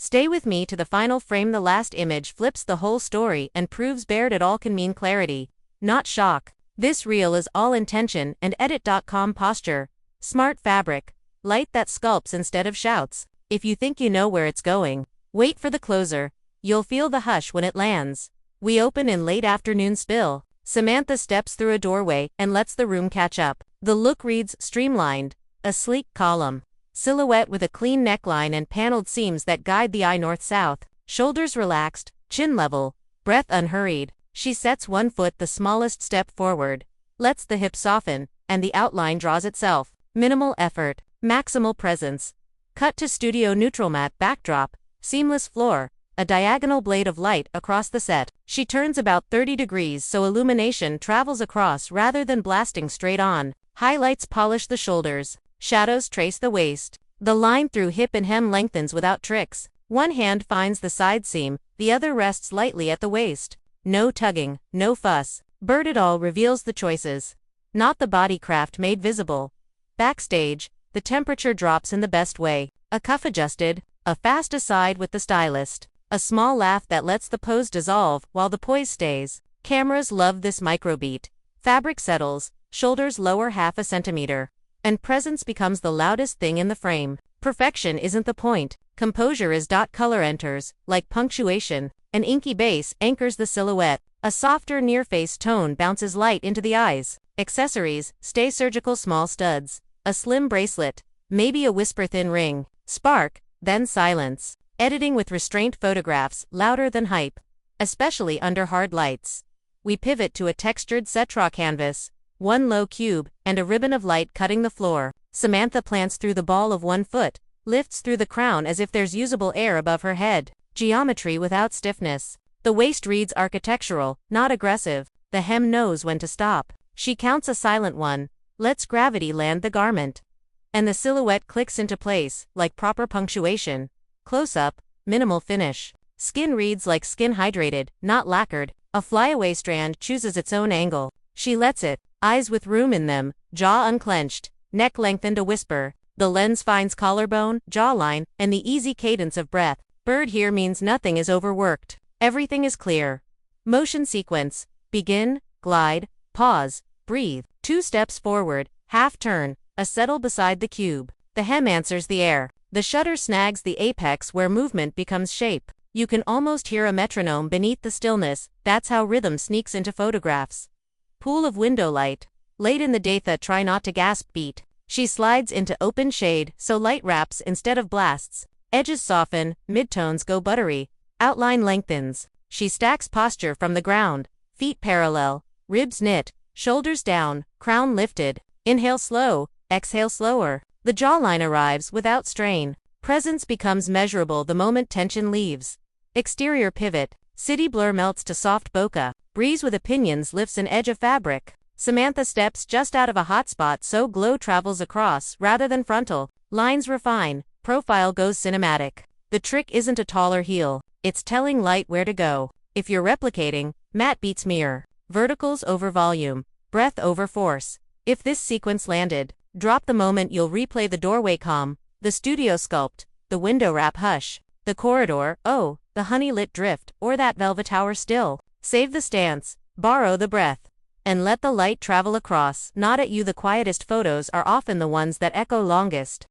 Stay with me to the final frame. The last image flips the whole story and proves bared it all can mean clarity, not shock. This reel is all intention and edit.com posture. Smart fabric. Light that sculpts instead of shouts. If you think you know where it's going, wait for the closer. You'll feel the hush when it lands. We open in late afternoon spill. Samantha steps through a doorway and lets the room catch up. The look reads streamlined, a sleek column. Silhouette with a clean neckline and paneled seams that guide the eye north-south. Shoulders relaxed, chin level, breath unhurried. She sets one foot the smallest step forward, lets the hips soften, and the outline draws itself. Minimal effort, maximal presence. Cut to studio neutral matte backdrop, seamless floor, a diagonal blade of light across the set. She turns about 30 degrees so illumination travels across rather than blasting straight on. Highlights polish the shoulders, shadows trace the waist. The line through hip and hem lengthens without tricks. One hand finds the side seam, the other rests lightly at the waist. No tugging, no fuss. Bird It All reveals the choices, not the body craft made visible. Backstage, the temperature drops in the best way. A cuff adjusted, a fast aside with the stylist. A small laugh that lets the pose dissolve while the poise stays. Cameras love this microbeat. Fabric settles, shoulders lower half a centimeter, and presence becomes the loudest thing in the frame. Perfection isn't the point. Composure is. Color enters, like punctuation. An inky base anchors the silhouette. A softer near-face tone bounces light into the eyes. Accessories, stay surgical small studs. A slim bracelet, maybe a whisper-thin ring. Spark, then silence. Editing with restraint photographs, louder than hype, especially under hard lights. We pivot to a textured Cetra canvas, one low cube, and a ribbon of light cutting the floor. Samantha plants through the ball of one foot, lifts through the crown as if there's usable air above her head. Geometry without stiffness. The waist reads architectural, not aggressive. The hem knows when to stop. She counts a silent one, lets gravity land the garment. And the silhouette clicks into place, like proper punctuation. Close-up, minimal finish. Skin reads like skin hydrated, not lacquered. A flyaway strand chooses its own angle. She lets it, eyes with room in them, jaw unclenched, neck lengthened a whisper. The lens finds collarbone, jawline, and the easy cadence of breath. Bird here means nothing is overworked. Everything is clear. Motion sequence. Begin, glide, pause, breathe. 2 steps forward, half turn, a settle beside the cube. The hem answers the air. The shutter snags the apex where movement becomes shape. You can almost hear a metronome beneath the stillness. That's how rhythm sneaks into photographs. Pool of window light. Late in the day, try not to gasp beat. She slides into open shade so light wraps instead of blasts. Edges soften, midtones go buttery. Outline lengthens. She stacks posture from the ground. Feet parallel, ribs knit, shoulders down, crown lifted. Inhale slow, exhale slower. The jawline arrives without strain. Presence becomes measurable the moment tension leaves. Exterior pivot. City blur melts to soft bokeh. Breeze with opinions lifts an edge of fabric. Samantha steps just out of a hot spot so glow travels across rather than frontal. Lines refine. Profile goes cinematic. The trick isn't a taller heel. It's telling light where to go. If you're replicating, matte beats mirror. Verticals over volume. Breath over force. If this sequence landed, drop the moment you'll replay the doorway calm, the studio sculpt, the window wrap hush, the corridor, oh, the honey-lit drift, or that velvet tower still. Save the stance, borrow the breath, and let the light travel across. Not at you. The quietest photos are often the ones that echo longest.